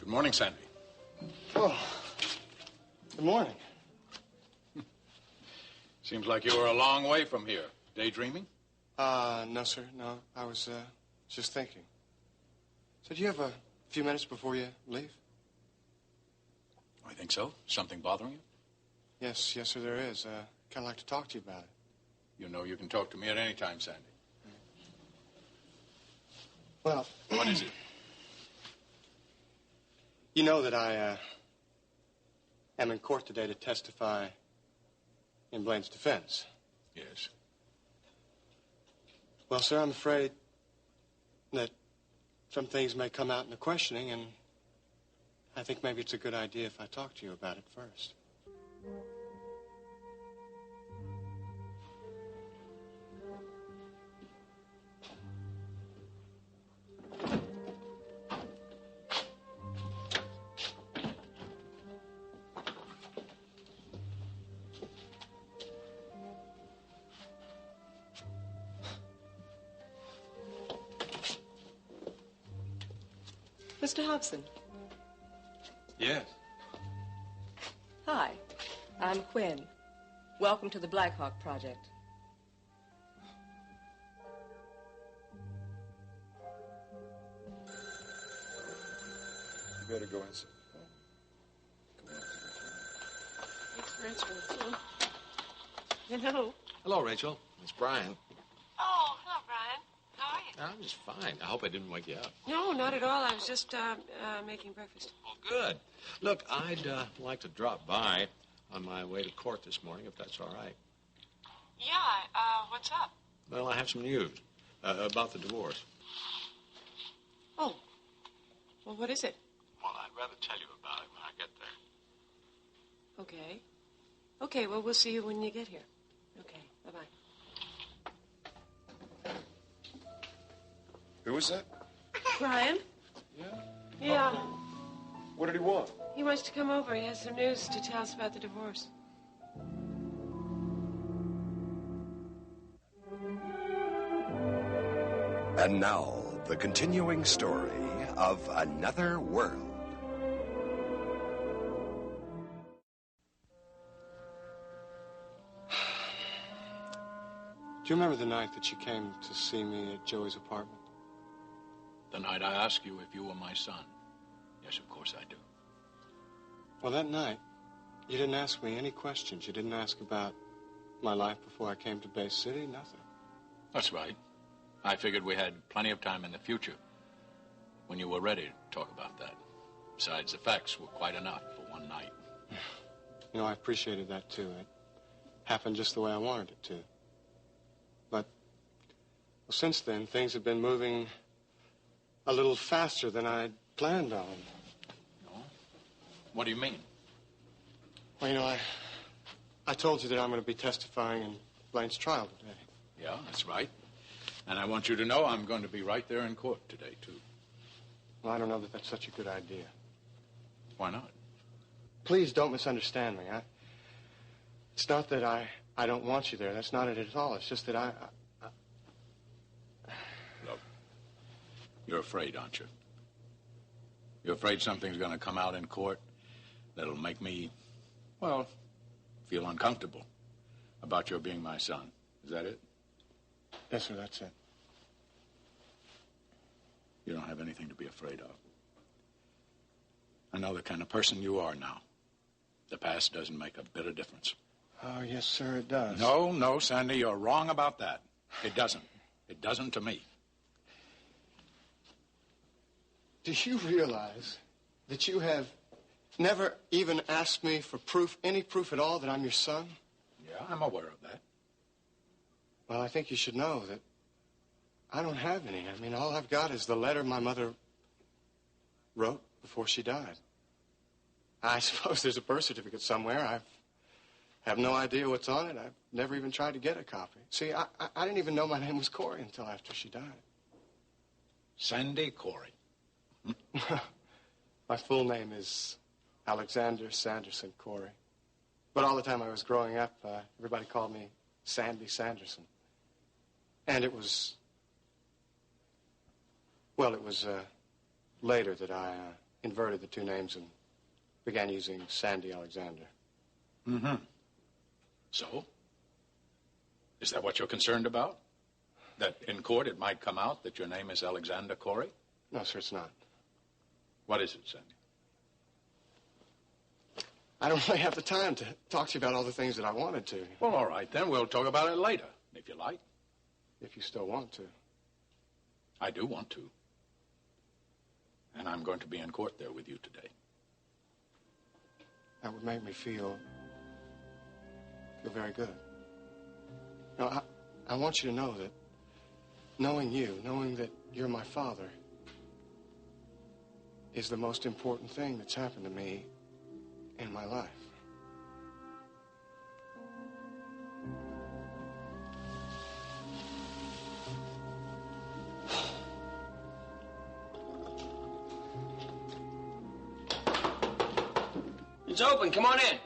Good morning, Sandy. Oh, good morning. Seems like you were a long way from here. Daydreaming? No, sir. No, I was, just thinking. So do you have a few minutes before you leave? I think so. Something bothering you? Yes, sir, there is. Kind of like to talk to you about it. You know you can talk to me at any time, Sandy. Well... What is it? You know that I, am in court today to testify in Blaine's defense. Yes. Well, sir, I'm afraid that some things may come out in the questioning, and I think maybe it's a good idea if I talk to you about it first. Mr. Hobson. Yes. Hi, I'm Quinn. Welcome to the Blackhawk Project. You better go inside. It's Rachel. Hello. Hello, Rachel. It's Brian. Oh, hello, Brian. How are you? I'm just fine. I hope I didn't wake you up. No, not at all. I was just making breakfast. Oh, good. Look, I'd like to drop by on my way to court this morning, if that's all right. Yeah, what's up? Well, I have some news about the divorce. Oh. Well, what is it? Well, I'd rather tell you about it when I get there. Okay. Okay, well, we'll see you when you get here. Okay, bye-bye. Who was that? Brian? Yeah? Yeah. What did he want? He wants to come over. He has some news to tell us about the divorce. And now, the continuing story of Another World. Do you remember the night that you came to see me at Joey's apartment? The night I asked you if you were my son. Yes, of course I do. Well, that night, you didn't ask me any questions. You didn't ask about my life before I came to Bay City, nothing. That's right. I figured we had plenty of time in the future when you were ready to talk about that. Besides, the facts were quite enough for one night. You know, I appreciated that, too. It happened just the way I wanted it to. But, well, since then, things have been moving a little faster than I'd planned on. No? What do you mean? Well, you know, I told you that I'm going to be testifying in Blaine's trial today. Yeah, that's right. And I want you to know I'm going to be right there in court today, too. Well, I don't know that that's such a good idea. Why not? Please don't misunderstand me. It's not that I don't want you there. That's not it at all. It's just that I... Look, you're afraid, aren't you? You're afraid something's going to come out in court that'll make me, well, feel uncomfortable about your being my son. Is that it? Yes, sir, that's it. You don't have anything to be afraid of. I know the kind of person you are now. The past doesn't make a bit of difference. Oh, yes, sir, it does. No, Sandy, you're wrong about that. It doesn't. It doesn't to me. Do you realize that you have never even asked me for proof, any proof at all, that I'm your son? Yeah, I'm aware of that. Well, I think you should know that I don't have any. I mean, all I've got is the letter my mother wrote before she died. I suppose there's a birth certificate somewhere. I have no idea what's on it. I've never even tried to get a copy. See, I didn't even know my name was Corey until after she died. Sandy Corey. My full name is Alexander Sanderson Corey. But all the time I was growing up, everybody called me Sandy Sanderson. And it was... Well, it was later that I inverted the two names and began using Sandy Alexander. Mm-hmm. So? Is that what you're concerned about? That in court it might come out that your name is Alexander Corey? No, sir, it's not. What is it, Sandy? I don't really have the time to talk to you about all the things that I wanted to. Well, all right, then we'll talk about it later, if you like. If you still want to. I do want to. And I'm going to be in court there with you today. That would make me feel very good. No, I want you to know that knowing you, knowing that you're my father, is the most important thing that's happened to me in my life. It's open. Come on in.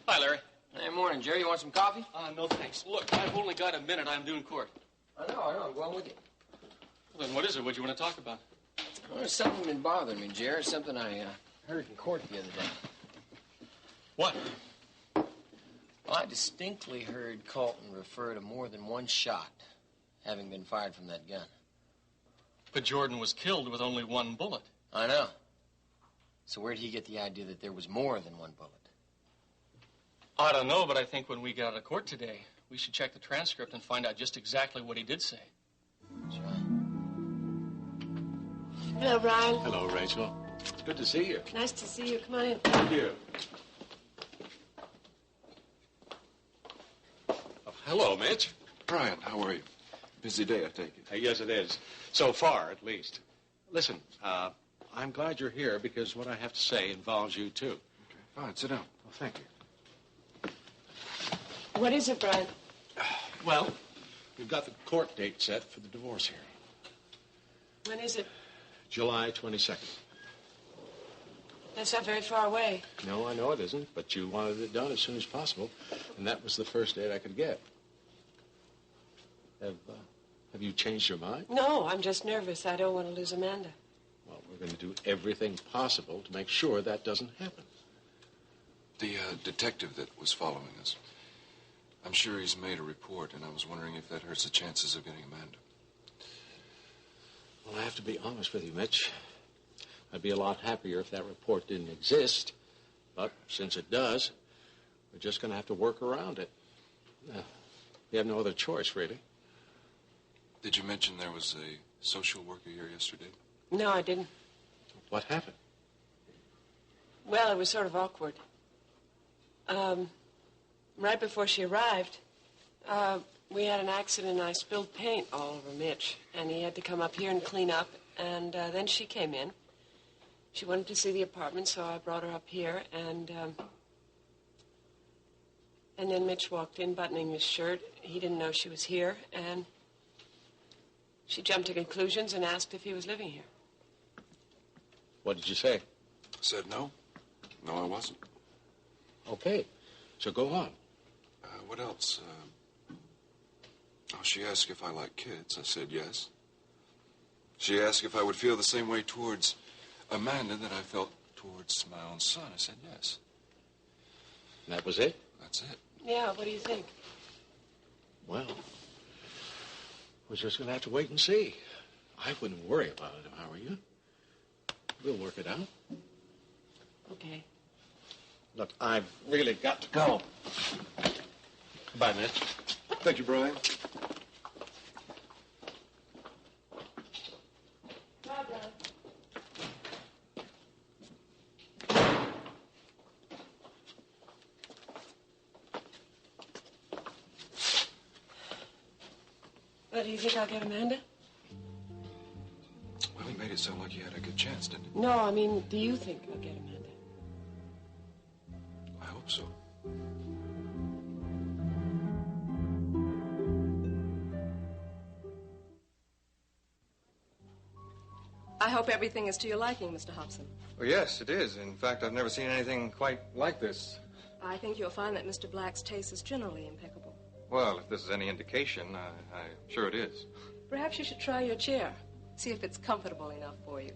Hi, Larry. Hey, morning, Jerry. You want some coffee? No, thanks. Look, I've only got a minute. I'm doing court. I know. I'm going with you. Well, then what is it? What do you want to talk about? Well, there's something been bothering me, Jerry. Something I heard in court the other day. What? Well, I distinctly heard Colton refer to more than one shot having been fired from that gun. But Jordan was killed with only one bullet. I know. So where'd he get the idea that there was more than one bullet? I don't know, but I think when we get out of court today, we should check the transcript and find out just exactly what he did say. That's right. Hello, Brian. Hello, Rachel. It's good to see you. Nice to see you. Come on in. Thank you. Oh, hello, Mitch. Brian, how are you? Busy day, I take it. Yes, it is. So far, at least. Listen, I'm glad you're here because what I have to say involves you, too. Okay, fine. Sit down. Well, thank you. What is it, Brian? Well, we've got the court date set for the divorce hearing. When is it? July 22nd. That's not very far away. No, I know it isn't, but you wanted it done as soon as possible, and that was the first date I could get. Have you changed your mind? No, I'm just nervous. I don't want to lose Amanda. Well, we're going to do everything possible to make sure that doesn't happen. The detective that was following us, I'm sure he's made a report, and I was wondering if that hurts the chances of getting Amanda. Well, I have to be honest with you, Mitch. I'd be a lot happier if that report didn't exist. But since it does, we're just going to have to work around it. We have no other choice, really. Did you mention there was a social worker here yesterday? No, I didn't. What happened? Well, it was sort of awkward. Right before she arrived, we had an accident and I spilled paint all over Mitch. And he had to come up here and clean up. And then she came in. She wanted to see the apartment, so I brought her up here. And then Mitch walked in, buttoning his shirt. He didn't know she was here. And she jumped to conclusions and asked if he was living here. What did you say? I said no. No, I wasn't. Okay, so go on. What else? She asked if I like kids. I said yes. She asked if I would feel the same way towards Amanda that I felt towards my own son. I said yes. And that was it? That's it. Yeah, what do you think? Well, we're just going to have to wait and see. I wouldn't worry about it if I were you. We'll work it out. Okay. Look, I've really got to go. Goodbye, Mitch. Thank you, Brian. Bye, Brian. Well, do you think I'll get Amanda? Well, he made it sound like he had a good chance, didn't he? No, I mean, do you think I'll get Amanda? I hope so. I hope everything is to your liking, Mr. Hobson. Well, yes, it is. In fact, I've never seen anything quite like this. I think you'll find that Mr. Black's taste is generally impeccable. Well, if this is any indication, I'm sure it is. Perhaps you should try your chair. See if it's comfortable enough for you.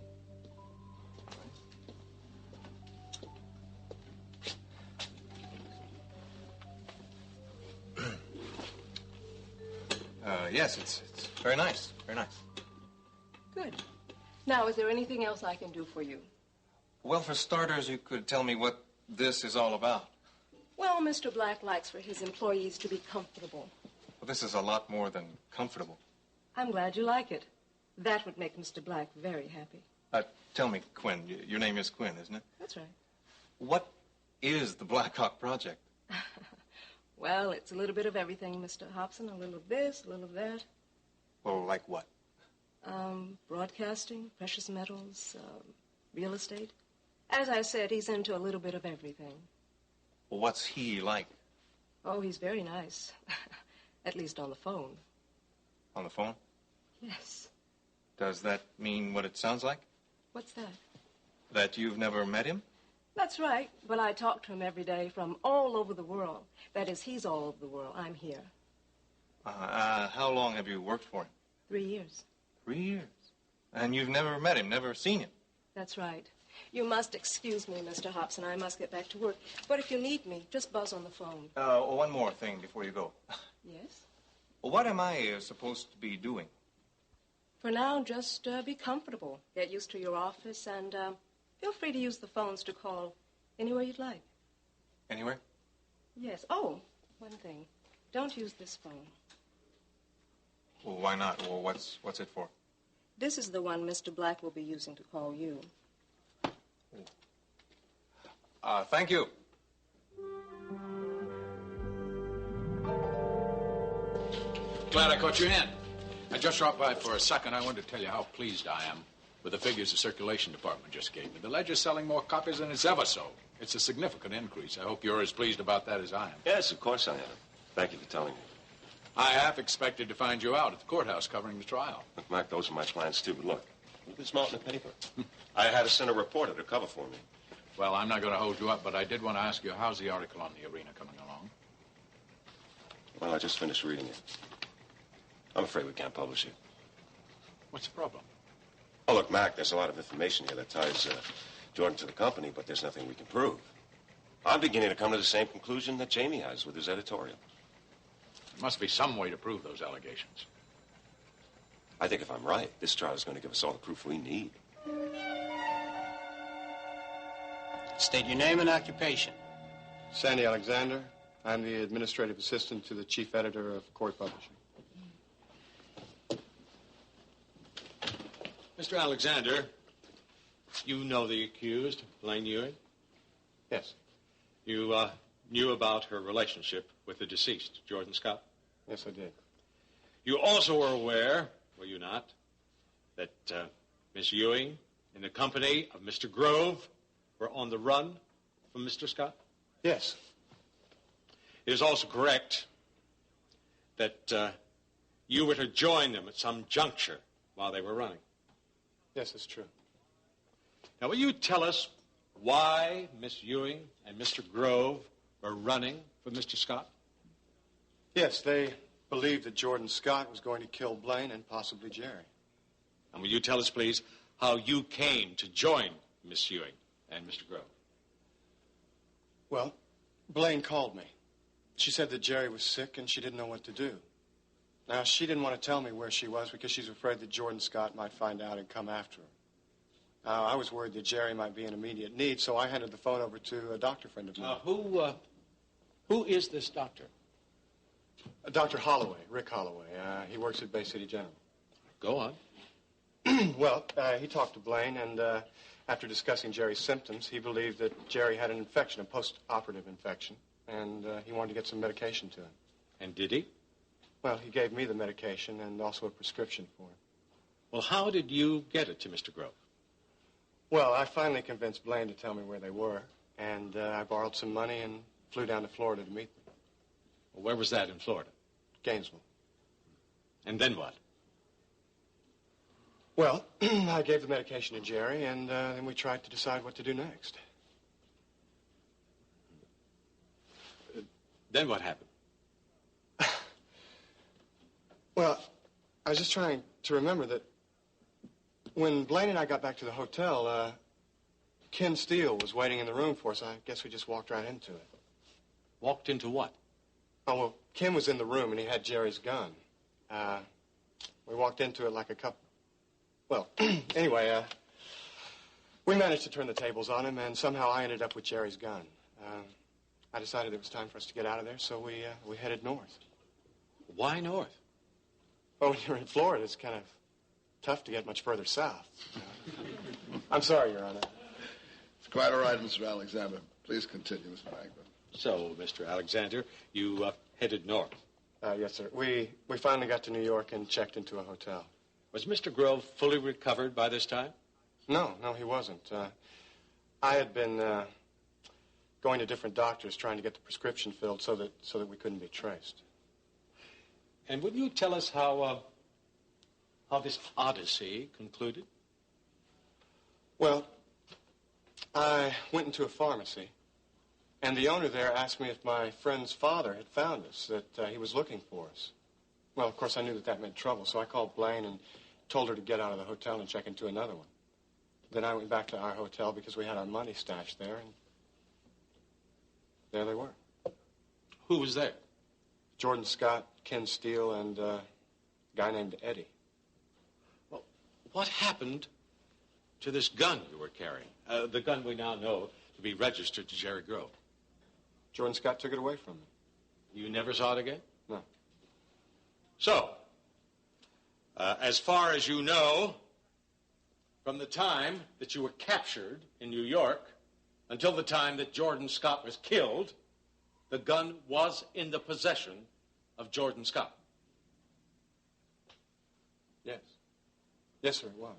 Yes, it's very nice. Very nice. Good. Now, is there anything else I can do for you? Well, for starters, you could tell me what this is all about. Well, Mr. Black likes for his employees to be comfortable. Well, this is a lot more than comfortable. I'm glad you like it. That would make Mr. Black very happy. Tell me, Quinn, your name is Quinn, isn't it? That's right. What is the Blackhawk Project? Well, it's a little bit of everything, Mr. Hobson. A little of this, a little of that. Well, like what? Broadcasting, precious metals, real estate. As I said, he's into a little bit of everything. Well, what's he like? Oh, he's very nice. At least on the phone. On the phone? Yes. Does that mean what it sounds like? What's that? That you've never met him? That's right, but I talk to him every day from all over the world. That is, he's all over the world. I'm here. How long have you worked for him? 3 years. 3 years. And you've never met him, never seen him? That's right. You must excuse me, Mr. Hobson. I must get back to work. But if you need me, just buzz on the phone. One more thing before you go. Yes? Well, what am I supposed to be doing? For now, just be comfortable. Get used to your office, and feel free to use the phones to call anywhere you'd like. Anywhere? Yes. Oh, one thing. Don't use this phone. Well, why not? Well, what's it for? This is the one Mr. Black will be using to call you. Thank you. Glad I caught you in. I just dropped by for a second. I wanted to tell you how pleased I am with the figures the circulation department just gave me. The Ledger's selling more copies than it's ever sold. It's a significant increase. I hope you're as pleased about that as I am. Yes, of course I am. Thank you for telling me. I half expected to find you out at the courthouse covering the trial. Look, Mac, those are my plans, too. But look, you can smell it in the paper. I had to send a reporter to cover for me. Well, I'm not going to hold you up, but I did want to ask you, how's the article on the arena coming along? Well, I just finished reading it. I'm afraid we can't publish it. What's the problem? Oh, look, Mac, there's a lot of information here that ties Jordan to the company, but there's nothing we can prove. I'm beginning to come to the same conclusion that Jamie has with his editorial. There must be some way to prove those allegations. I think if I'm right, this trial is going to give us all the proof we need. State your name and occupation. Sandy Alexander. I'm the administrative assistant to the chief editor of Court Publishing. Mr. Alexander, you know the accused, Blaine Ewing? Yes. You knew about her relationship with the deceased, Jordan Scott? Yes, I did. You also were aware, were you not, that Miss Ewing, in the company of Mr. Grove, were on the run from Mr. Scott? Yes. It is also correct that you were to join them at some juncture while they were running. Yes, it's true. Now, will you tell us why Miss Ewing and Mr. Grove were running for Mr. Scott? Yes, they believed that Jordan Scott was going to kill Blaine and possibly Jerry. And will you tell us, please, how you came to join Miss Ewing and Mr. Grove? Well, Blaine called me. She said that Jerry was sick and she didn't know what to do. Now, she didn't want to tell me where she was because she's afraid that Jordan Scott might find out and come after her. Now, I was worried that Jerry might be in immediate need, so I handed the phone over to a doctor friend of mine. Who is this doctor? Dr. Holloway, Rick Holloway. He works at Bay City General. Go on. Well, he talked to Blaine, and after discussing Jerry's symptoms, he believed that Jerry had an infection, a post-operative infection, and he wanted to get some medication to him. And did he? Well, he gave me the medication and also a prescription for it. Well, how did you get it to Mr. Grove? Well, I finally convinced Blaine to tell me where they were, and I borrowed some money and flew down to Florida to meet them. Well, where was that in Florida? Gainesville. And then what? Well, I gave the medication to Jerry, and then we tried to decide what to do next. Then what happened? Well, I was just trying to remember that when Blaine and I got back to the hotel, Ken Steele was waiting in the room for us. I guess we just walked right into it. Walked into what? Oh, well, Ken was in the room, and he had Jerry's gun. We walked into it like a couple. Well, anyway, we managed to turn the tables on him, and somehow I ended up with Jerry's gun. I decided it was time for us to get out of there, so we headed north. Why north? Well, when you're in Florida, it's kind of tough to get much further south. I'm sorry, Your Honor. It's quite all right, Mr. Alexander. Please continue, Mr. Franklin. So, Mr. Alexander, you headed north. Yes, sir. We finally got to New York and checked into a hotel. Was Mr. Grove fully recovered by this time? No, he wasn't. I had been going to different doctors trying to get the prescription filled so that we couldn't be traced. And would you tell us how this odyssey concluded? Well, I went into a pharmacy, and the owner there asked me if my friend's father had found us, that he was looking for us. Well, of course, I knew that meant trouble, so I called Blaine and told her to get out of the hotel and check into another one. Then I went back to our hotel because we had our money stashed there, and there they were. Who was there? Jordan Scott, Ken Steele, and a guy named Eddie. Well, what happened to this gun you were carrying? The gun we now know to be registered to Jerry Grove. Jordan Scott took it away from me. You never saw it again? No. So, as far as you know, from the time that you were captured in New York until the time that Jordan Scott was killed, the gun was in the possession of Jordan Scott. Yes. Yes, sir, it was.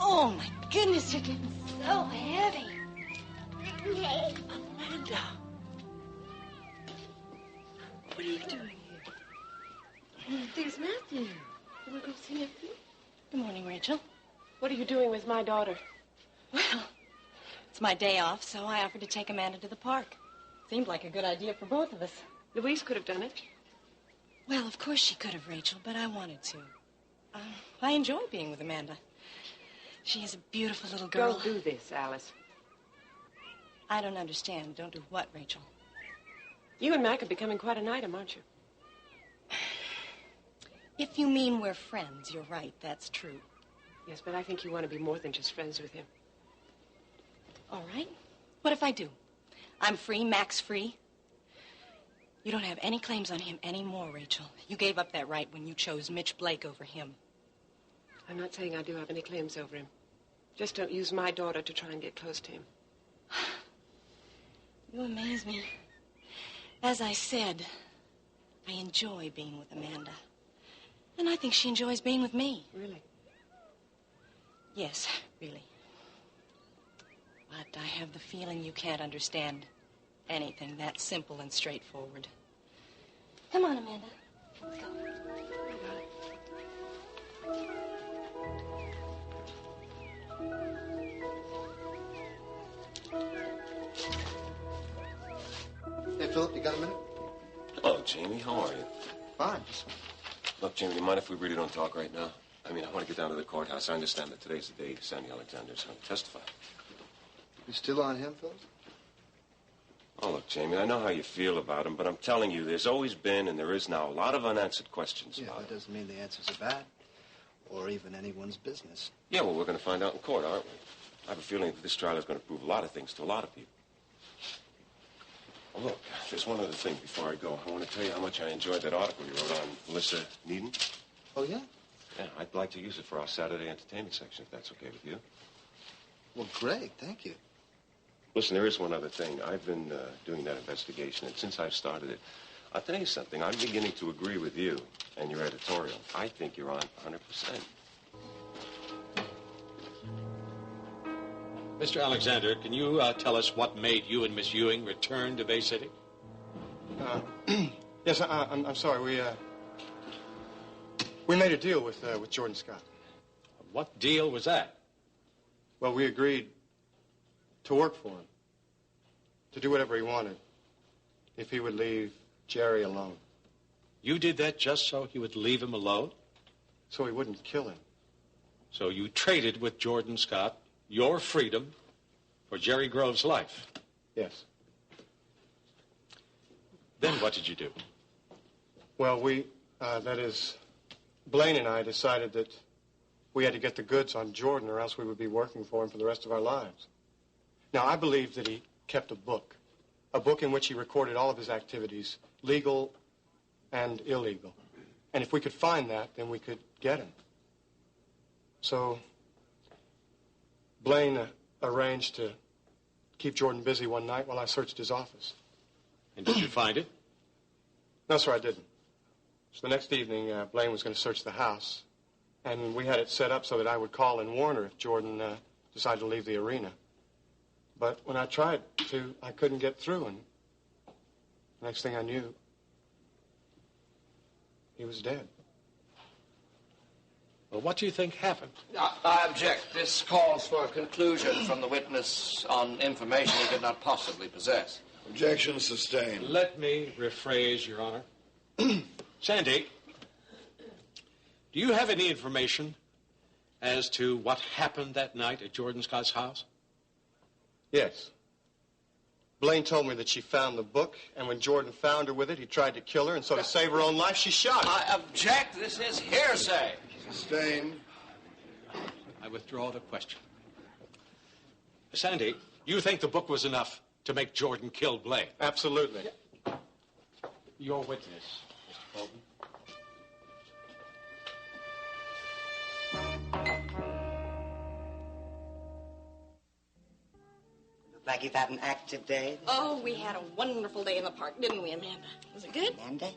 Oh, my goodness, you're getting so heavy. Amanda. What are you doing here? There's Matthew. You want to go see Matthew? Good morning, Rachel. What are you doing with my daughter? Well, it's my day off, so I offered to take Amanda to the park. Seemed like a good idea for both of us. Louise could have done it. Well, of course she could have, Rachel, but I wanted to. I enjoy being with Amanda. She is a beautiful little girl. Don't do this, Alice. I don't understand. Don't do what, Rachel? You and Mac are becoming quite an item, aren't you? If you mean we're friends, you're right. That's true. Yes, but I think you want to be more than just friends with him. All right. What if I do? I'm free. Mac's free. You don't have any claims on him anymore, Rachel. You gave up that right when you chose Mitch Blake over him. I'm not saying I do have any claims over him. Just don't use my daughter to try and get close to him. You amaze me. As I said, I enjoy being with Amanda. And I think she enjoys being with me. Really? Yes, really. But I have the feeling you can't understand anything that simple and straightforward. Come on, Amanda. Let's go. Hey, Philip, you got a minute? Hello, Jamie. How are you? Fine. Look, Jamie, do you mind if we really don't talk right now? I mean, I want to get down to the courthouse. I understand that today's the day Sandy Alexander's going to testify. You still on him, Philip? Oh, look, Jamie, I know how you feel about him, but I'm telling you, there's always been and there is now a lot of unanswered questions about that him. doesn't mean the answers are bad or even anyone's business. Yeah, well, we're going to find out in court, aren't we? I have a feeling that this trial is going to prove a lot of things to a lot of people. Oh, look, there's one other thing before I go. I want to tell you how much I enjoyed that article you wrote on Ilsa Needham. Oh, yeah? Yeah, I'd like to use it for our Saturday entertainment section, if that's okay with you. Well, great. Thank you. Listen, there is one other thing. I've been doing that investigation, and since I've started it, I'll tell you something. I'm beginning to agree with you and your editorial. I think you're on 100%. Mr. Alexander, can you tell us what made you and Miss Ewing return to Bay City? Yes, I'm sorry. We made a deal with Jordan Scott. What deal was that? Well, we agreed to work for him, to do whatever he wanted, if he would leave Jerry alone. You did that just so he would leave him alone? So he wouldn't kill him. So you traded with Jordan Scott your freedom for Jerry Grove's life. Yes. Then what did you do? Well, Blaine and I decided that we had to get the goods on Jordan or else we would be working for him for the rest of our lives. Now, I believe that he kept a book in which he recorded all of his activities, legal and illegal. And if we could find that, then we could get him. So Blaine arranged to keep Jordan busy one night while I searched his office. And did you find it? No, sir, I didn't. So the next evening, Blaine was going to search the house, and we had it set up so that I would call and warn her if Jordan decided to leave the arena. But when I tried to, I couldn't get through, and the next thing I knew, he was dead. Well, what do you think happened? I object. This calls for a conclusion from the witness on information he could not possibly possess. Objection sustained. Let me rephrase, Your Honor. Sandy, do you have any information as to what happened that night at Jordan Scott's house? Yes. Blaine told me that she found the book, and when Jordan found her with it, he tried to kill her, and so to save her own life, she shot him. I object. This is hearsay. Sustained. I withdraw the question. Sandy, you think the book was enough to make Jordan kill Blaine? Absolutely. Your witness, Mr. Colton. Looked like you've had an active day. Oh, we had a wonderful day in the park, didn't we, Amanda? Was it good? Amanda,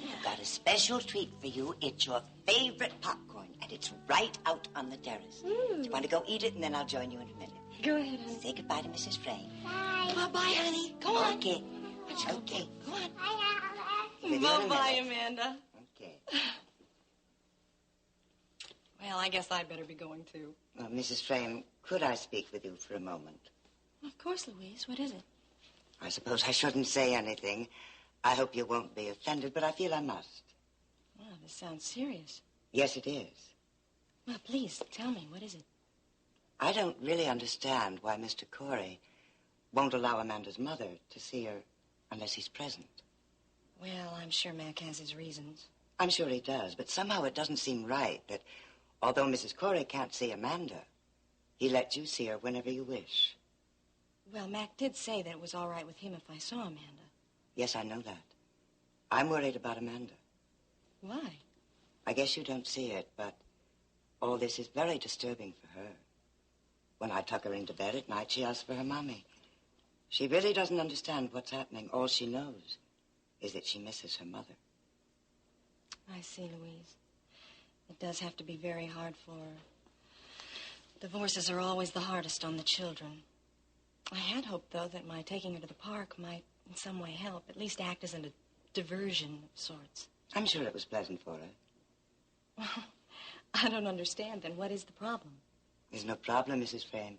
I've got a special treat for you. It's your favorite popcorn, and it's right out on the terrace. Do you want to go eat it, and then I'll join you in a minute? Go ahead, honey. Say goodbye to Mrs. Frame. Bye. Bye-bye, honey. Go on. Okay. Okay. Go on. With you in a Bye-bye, minute. Amanda. Okay. Well, I guess I'd better be going, too. Well, Mrs. Frame, could I speak with you for a moment? Of course, Louise. What is it? I suppose I shouldn't say anything. I hope you won't be offended, but I feel I must. Well, this sounds serious. Yes, it is. Well, please, tell me. What is it? I don't really understand why Mr. Corey won't allow Amanda's mother to see her unless he's present. Well, I'm sure Mac has his reasons. I'm sure he does, but somehow it doesn't seem right that although Mrs. Corey can't see Amanda, he lets you see her whenever you wish. Well, Mac did say that it was all right with him if I saw Amanda. Yes, I know that. I'm worried about Amanda. Why? I guess you don't see it, but all this is very disturbing for her. When I tuck her into bed at night, she asks for her mommy. She really doesn't understand what's happening. All she knows is that she misses her mother. I see, Louise. It does have to be very hard for her. Divorces are always the hardest on the children. I had hoped, though, that my taking her to the park might in some way help, at least act as a diversion of sorts. I'm sure it was pleasant for her. Well, I don't understand, then. What is the problem? There's no problem, Mrs. Frame.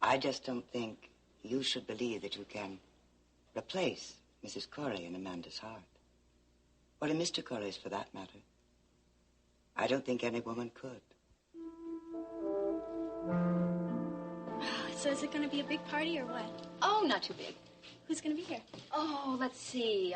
I just don't think you should believe that you can replace Mrs. Corey in Amanda's heart. Or in Mr. Corey's, for that matter. I don't think any woman could. So is it going to be a big party or what? Oh, not too big. Who's going to be here? Oh, let's see.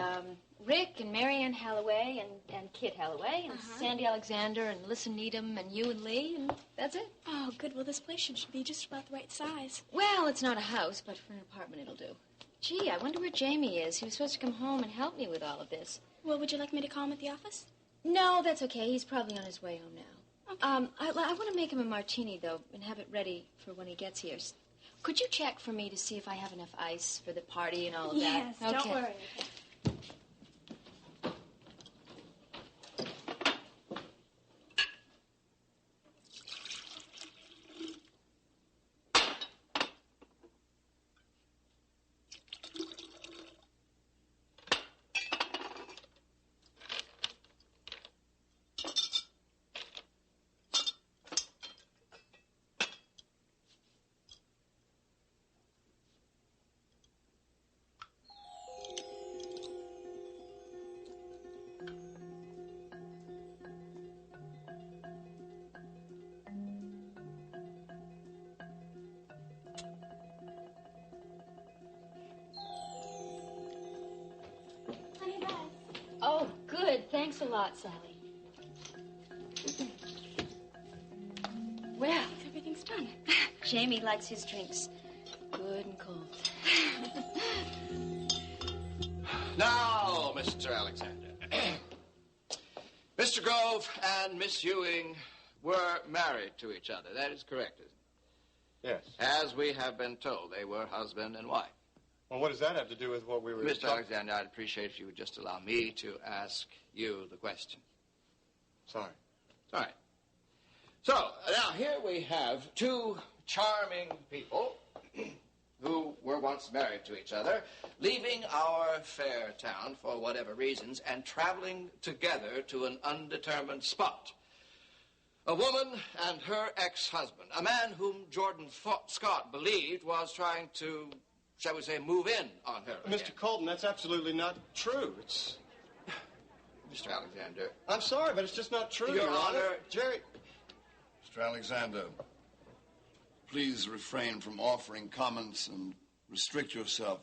Rick and Marianne Holloway and Kit Holloway and Sandy Alexander and Lissa Needham and you and Lee, and that's it. Oh, good. Well, this place should be just about the right size. Well, it's not a house, but for an apartment it'll do. Gee, I wonder where Jamie is. He was supposed to come home and help me with all of this. Well, would you like me to call him at the office? No, that's okay. He's probably on his way home now. Okay. I want to make him a martini, though, and have it ready for when he gets here. Could you check for me to see if I have enough ice for the party and all of that? Yes, don't worry. Okay. Thanks a lot, Sally. Well, everything's done. Jamie likes his drinks good and cold. Now, Mr. Alexander. Mr. Grove and Miss Ewing were married to each other. That is correct, isn't Yes. it? As we have been told, they were husband and wife. Well, what does that have to do with what we were Mr. talking- Alexander, I'd appreciate if you would just allow me to ask you the question. Sorry. All right. So, now here we have two charming people who were once married to each other, leaving our fair town for whatever reasons and traveling together to an undetermined spot. A woman and her ex-husband, a man whom Jordan Scott believed was trying to, shall we say, move in on her. Mr. Colton, that's absolutely not true. It's... Mr. Alexander. I'm sorry, but it's just not true, Your Honor. Jerry... Mr. Alexander, please refrain from offering comments and restrict yourself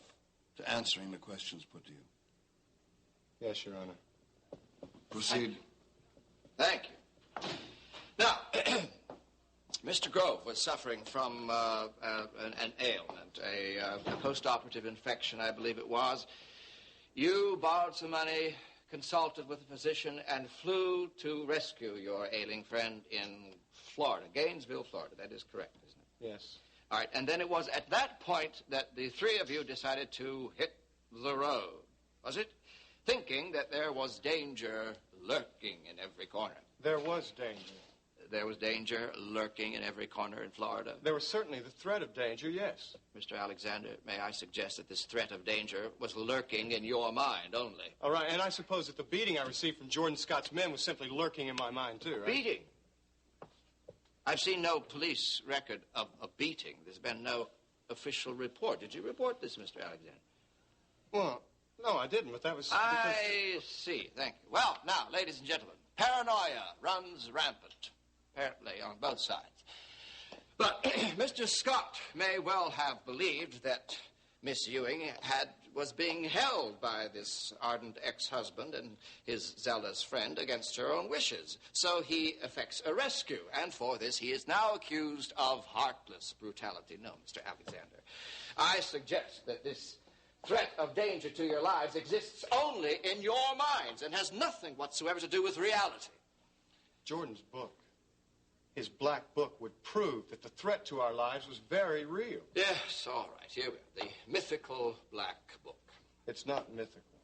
to answering the questions put to you. Yes, Your Honor. Proceed. Thank you. Now, Mr. Grove was suffering from an ailment, a post-operative infection, I believe it was. You borrowed some money, consulted with a physician, and flew to rescue your ailing friend in Florida, Gainesville, Florida. That is correct, isn't it? Yes. All right, and then it was at that point that the three of you decided to hit the road, was it? Thinking that there was danger lurking in every corner. There was danger. There was danger lurking in every corner in Florida. There was certainly the threat of danger, yes. Mr. Alexander, may I suggest that this threat of danger was lurking in your mind only? All right, and I suppose that the beating I received from Jordan Scott's men was simply lurking in my mind, too, right? Beating? I've seen no police record of a beating. There's been no official report. Did you report this, Mr. Alexander? Well, no, I didn't, but that was because... I see. Thank you. Well, now, ladies and gentlemen, paranoia runs rampant, apparently, on both sides. But Mr. Scott may well have believed that Miss Ewing was being held by this ardent ex-husband and his zealous friend against her own wishes. So he effects a rescue, and for this he is now accused of heartless brutality. No, Mr. Alexander, I suggest that this threat of danger to your lives exists only in your minds and has nothing whatsoever to do with reality. Jordan's book, his black book, would prove that the threat to our lives was very real. Yes, all right, here we are, the mythical black book. It's not mythical.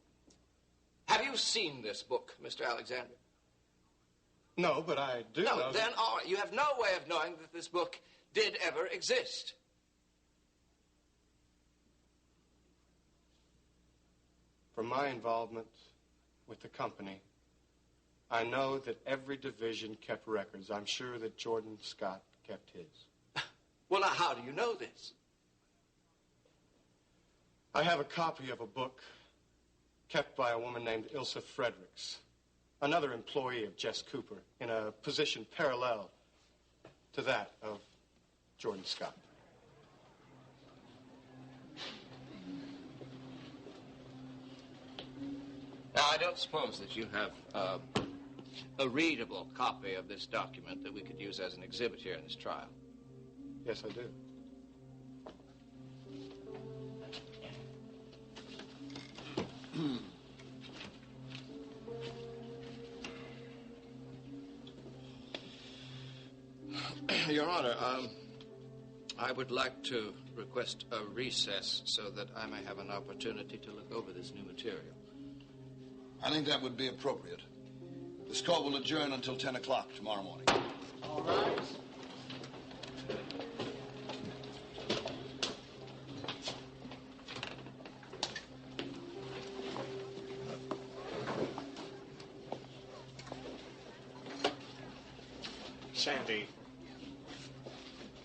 Have you seen this book, Mr. Alexander? No, but I do know... No, then, all right, you have no way of knowing that this book did ever exist. From my involvement with the company, I know that every division kept records. I'm sure that Jordan Scott kept his. Well, now, how do you know this? I have a copy of a book kept by a woman named Ilsa Fredericks, another employee of Jess Cooper, in a position parallel to that of Jordan Scott. Now, I don't suppose that you have a readable copy of this document that we could use as an exhibit here in this trial. Yes, I do. Your Honor, I would like to request a recess so that I may have an opportunity to look over this new material. I think that would be appropriate. This court will adjourn until 10 o'clock tomorrow morning. All right. Sandy,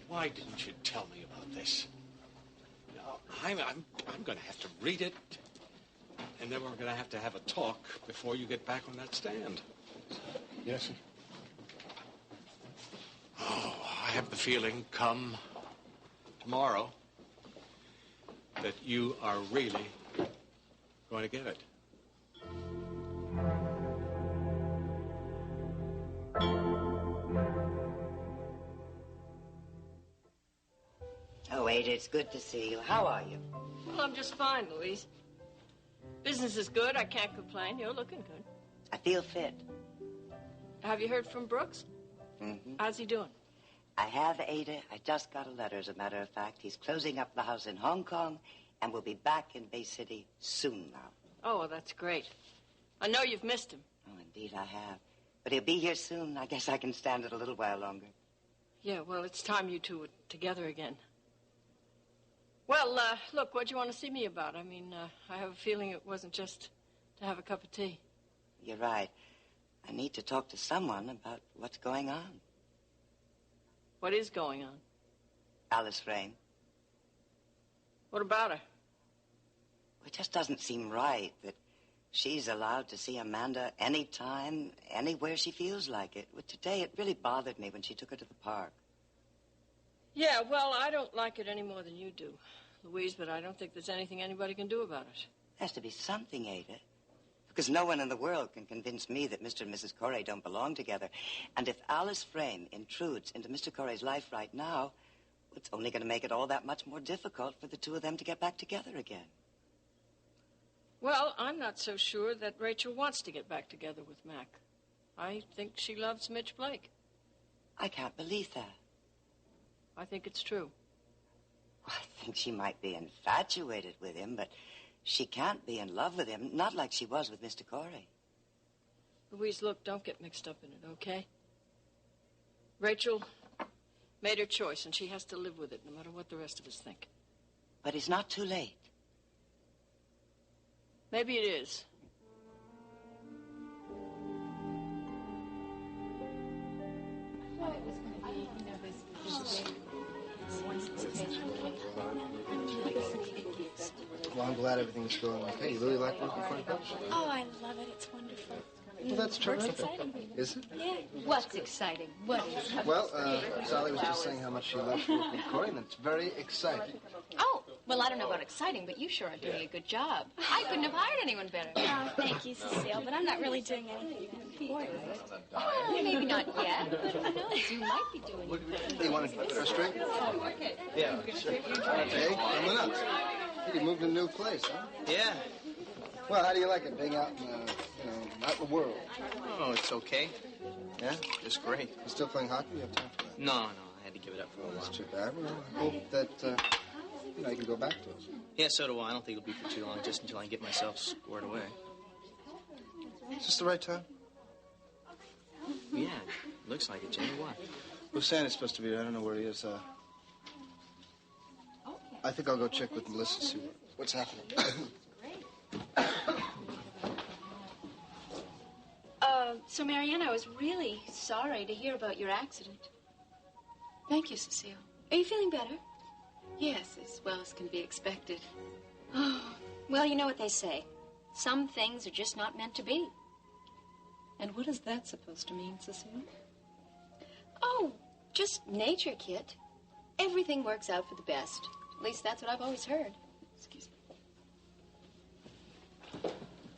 why didn't you tell me about this? I'm going to have to read it, and then we're going to have a talk before you get back on that stand. Yes, sir. Oh, I have the feeling, come tomorrow, that you are really going to get it. Ada, it's good to see you. How are you? Well, I'm just fine, Louise. Business is good. I can't complain. You're looking good. I feel fit. Have you heard from Brooks? Mm-hmm. How's he doing? I have, Ada. I just got a letter, as a matter of fact. He's closing up the house in Hong Kong and will be back in Bay City soon now. Oh, well, that's great. I know you've missed him. Oh, indeed I have. But he'll be here soon. I guess I can stand it a little while longer. Yeah, well, it's time you two were together again. Well, look, what do you want to see me about? I mean, I have a feeling it wasn't just to have a cup of tea. You're right. I need to talk to someone about what's going on. What is going on? Alice Frame. What about her? It just doesn't seem right that she's allowed to see Amanda anytime, anywhere she feels like it. But today, it really bothered me when she took her to the park. Yeah, well, I don't like it any more than you do, Louise, but I don't think there's anything anybody can do about it. There has to be something, Ada. Because no one in the world can convince me that Mr. and Mrs. Corey don't belong together. And if Alice Frame intrudes into Mr. Corey's life right now, it's only going to make it all that much more difficult for the two of them to get back together again. Well, I'm not so sure that Rachel wants to get back together with Mac. I think she loves Mitch Blake. I can't believe that. I think it's true. I think she might be infatuated with him, but she can't be in love with him, not like she was with Mr. Corey. Louise, look, don't get mixed up in it, okay? Rachel made her choice, and she has to live with it, no matter what the rest of us think. But it's not too late. Maybe it is. Well, I'm glad everything's going okay. You really like working for the publisher? Oh, I love it. It's wonderful. Well, that's terrific. Is it? Yeah. What's exciting? What is? Well, Sally was just saying how much she loves working with Corey, and it's very exciting. Oh, well, I don't know about exciting, but you sure are doing a good job. I couldn't have hired anyone better. Oh, thank you, Cecile, but I'm not really doing anything important. Oh, maybe not yet, but who knows? You might be doing it. You want to first drink? Yeah, sure. Hey, coming up. You moved to a new place, huh? Yeah. Well, how do you like it, being out in, out in the world? Oh, it's okay. Yeah? Just great. You still playing hockey? You have time for that? No, I had to give it up for a while. That's too bad. Well, I hope that, you can go back to it. Yeah, so do I. I don't think it'll be for too long, just until I get myself squared away. Is this the right time? Yeah, looks like it, Jamie. What? Well, Santa's supposed to be there. I don't know where he is. I think I'll go check with Melissa, see what's happening. So, Marianne, I was really sorry to hear about your accident. Thank you, Cecile. Are you feeling better? Yes, as well as can be expected. Oh, well, you know what they say. Some things are just not meant to be. And what is that supposed to mean, Cecile? Oh, just nature, Kit. Everything works out for the best. At least that's what I've always heard. Excuse me.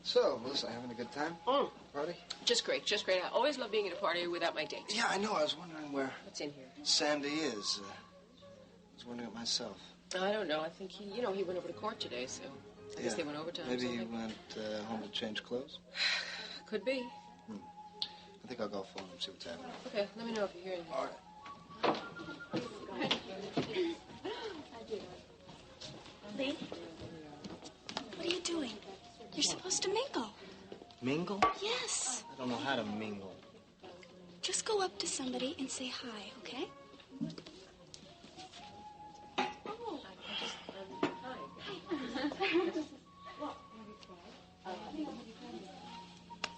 So, Melissa, having a good time? Oh. Party? Just great, just great. I always love being at a party without my date. Yeah, I know. I was wondering where... What's in here? Sandy is. I was wondering it myself. I don't know. I think he went over to court today, so I guess they went overtime. Maybe or he something. went home to change clothes? Could be. I think I'll go phone him, see what's happening. Okay, let me know if you hear anything. All right. Lee, what are you doing? You're supposed to mingle. Mingle? Yes. I don't know how to mingle. Just go up to somebody and say hi, okay?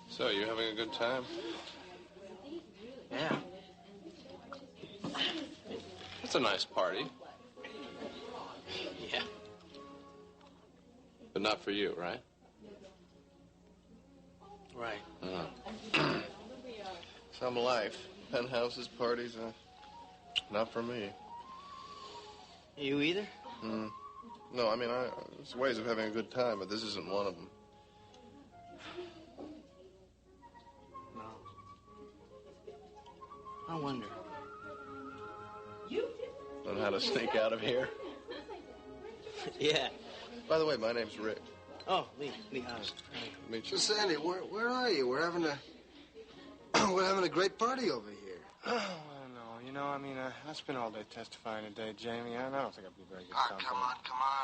So, you having a good time? Yeah. It's a nice party. Yeah. But not for you, right? Right. Some life. Penthouses, parties, not for me. You either? No, I mean, there's ways of having a good time, but this isn't one of them. No. I wonder. On how to sneak out of here? Yeah. By the way, my name's Rick. Oh, Lee. Meet you. So, Sandy, where are you? We're having a great party over here. Oh, no. You know, I mean, I spent all day testifying today, Jamie, and I don't think I'd be very good company. Come on.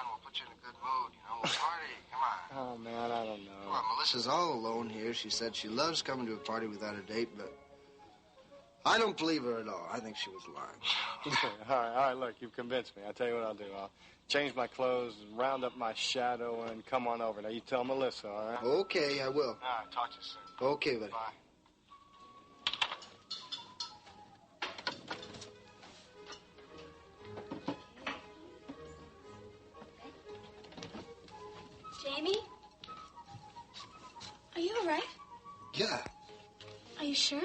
We'll put you in a good mood, you know. We'll party. Come on. Oh, man, I don't know. Well, Melissa's all alone here. She said she loves coming to a party without a date, but I don't believe her at all. I think she was lying. All right, look, you've convinced me. I'll tell you what I'll do. I'll change my clothes, round up my shadow, and come on over. Now, you tell Melissa, all right? Okay, I will. All right, talk to you soon. Okay, buddy. Bye. Jamie? Are you all right? Yeah. Are you sure?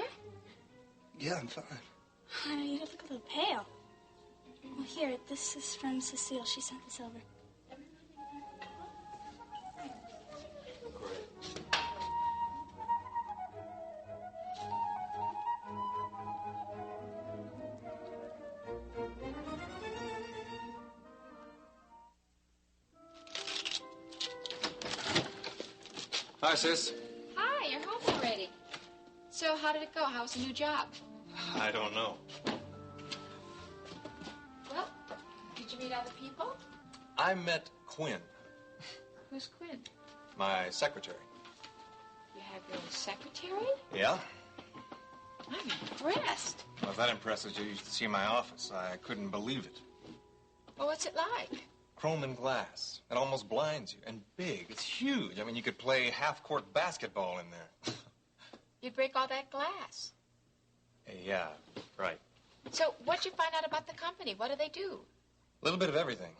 Yeah, I'm fine. I know you look a little pale. Well, here, this is from Cecile. She sent this over. Hi, sis. Hi, you're home already. So how did it go? How's the new job? I don't know. Well, did you meet other people? I met Quinn, Who's Quinn? my secretary. You have your own secretary? Yeah? I'm impressed. Well, if that impresses you, you should see my office. I couldn't believe it. Well, what's it like? Chrome and glass. It almost blinds you. And big. It's huge. I mean, you could play half-court basketball in there. You'd break all that glass. Yeah, right. So what'd you find out about the company? What do they do? A little bit of everything.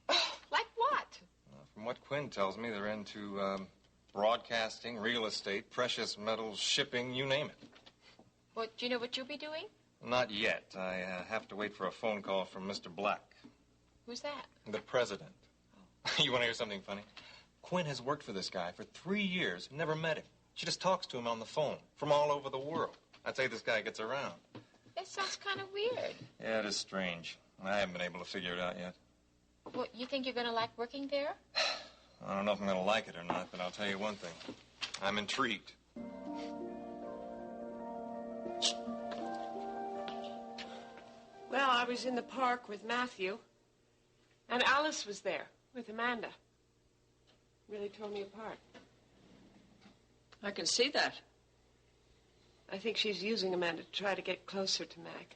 Like what? From what Quinn tells me, they're into broadcasting, real estate, precious metals, shipping, you name it. Well, do you know what you'll be doing? Not yet. I have to wait for a phone call from Mr. Black. Who's that? The president. You want to hear something funny? Quinn has worked for this guy for 3 years, never met him. She just talks to him on the phone from all over the world. I'd say this guy gets around. That sounds kind of weird. Yeah, it is strange. I haven't been able to figure it out yet. Well, you think you're going to like working there? I don't know if I'm going to like it or not, but I'll tell you one thing. I'm intrigued. Well, I was in the park with Matthew, and Alice was there with Amanda. Really tore me apart. I can see that. I think she's using Amanda to try to get closer to Mac.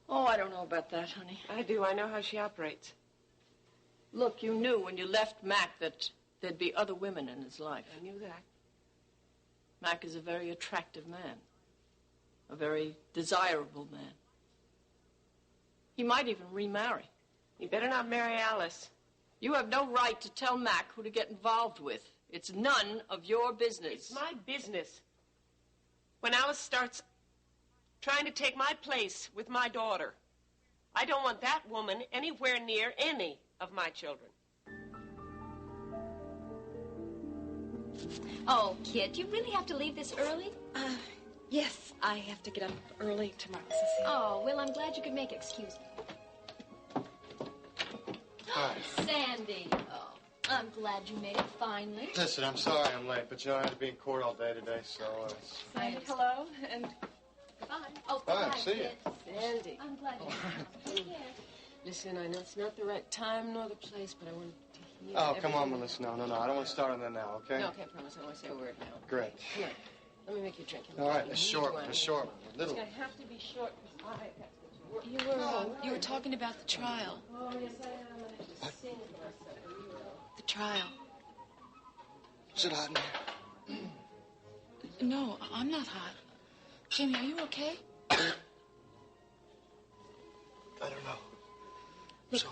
Oh, I don't know about that, honey. I do. I know how she operates. Look, you knew when you left Mac that there'd be other women in his life. I knew that. Mac is a very attractive man. A very desirable man. He might even remarry. You better not marry Alice. You have no right to tell Mac who to get involved with. It's none of your business. It's my business. When Alice starts trying to take my place with my daughter, I don't want that woman anywhere near any of my children. Oh, kid, you really have to leave this early? Yes, I have to get up early tomorrow, Cecile. Oh, well, I'm glad you could make it. Excuse me. Hi. Sandy. Oh, I'm glad you made it finally. Listen, I'm sorry I'm late, but you know, I had to be in court all day today, so it's... Sandy, hello, and Bye. Oh, Bye, bye, see kid. ya. Sandy. I'm glad you Take care. Listen, I know it's not the right time nor the place, but I wanted to hear Oh, come on, everything. Melissa. No. I don't want to start on that now, okay? No, okay, I promise. I don't want to say a word now. Great. Come on. Let me make you a drink. All right, a short one. It's A little. going to have to be short because You were talking about the trial. Oh, yes, I am. I have to sing for a The trial. Is it hot in here? No, I'm not hot. Jamie, are you okay? I don't know. Look,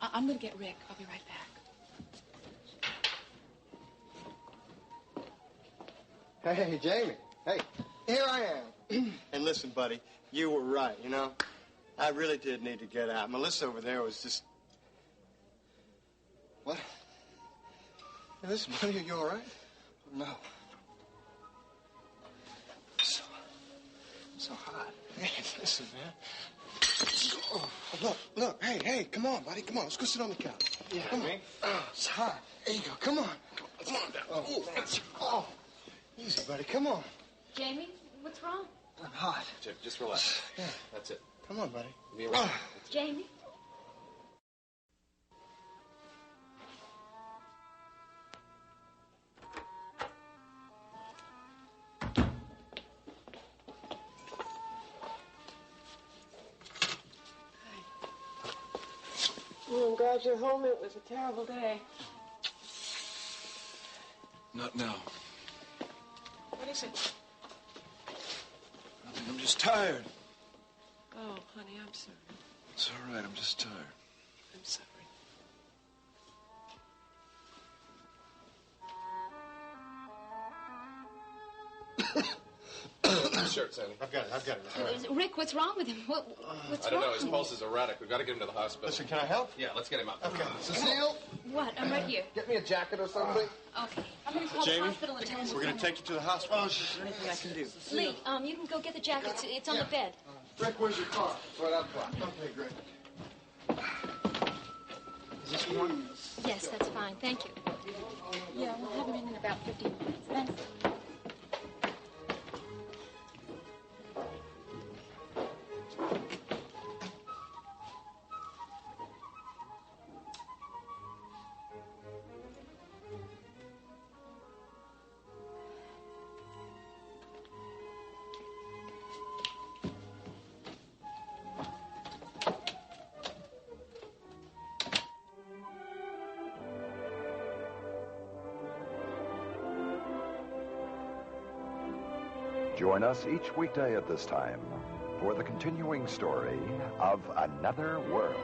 I'm going to get Rick. I'll be right back. Hey, Jamie. Hey, here I am. And listen, buddy, you were right, you know? I really did need to get out. Melissa over there was just... What? Hey, listen, buddy, are you all right? No. So hot. Hey, listen, man. Oh, look, hey, come on, buddy, come on. Let's go sit on the couch. Yeah, come on. me? Oh, it's hot. There you go, come on. Come on. Oh, easy, buddy, come on. Jamie, what's wrong? I'm hot. Chip, just relax. Yeah. That's it. Come on, buddy. Give me a rest. Jamie? Well, I'm glad you're home. It was a terrible day. Not now. What is it? I'm just tired. Oh, honey, I'm sorry. It's all right. I'm just tired. I'm sorry. Shirt, Sandy. I've got it. Rick, what's wrong with him? What's I don't wrong? know. His pulse is erratic. We've got to get him to the hospital. Listen, can I help? Yeah, let's get him up. Okay. Cecile? What? I'm right here. Get me a jacket or something. Okay. I'm going to call Jamie, the hospital and tell them we're going to take you to the hospital. Is there anything I can do? Lee, you can go get the jacket. It's on the bed. Rick, where's your car? It's right out front. Okay, great. Is this one? Yes, that's fine. Thank you. Yeah, we'll have him in about 15 minutes. Thanks. Join us each weekday at this time for the continuing story of Another World.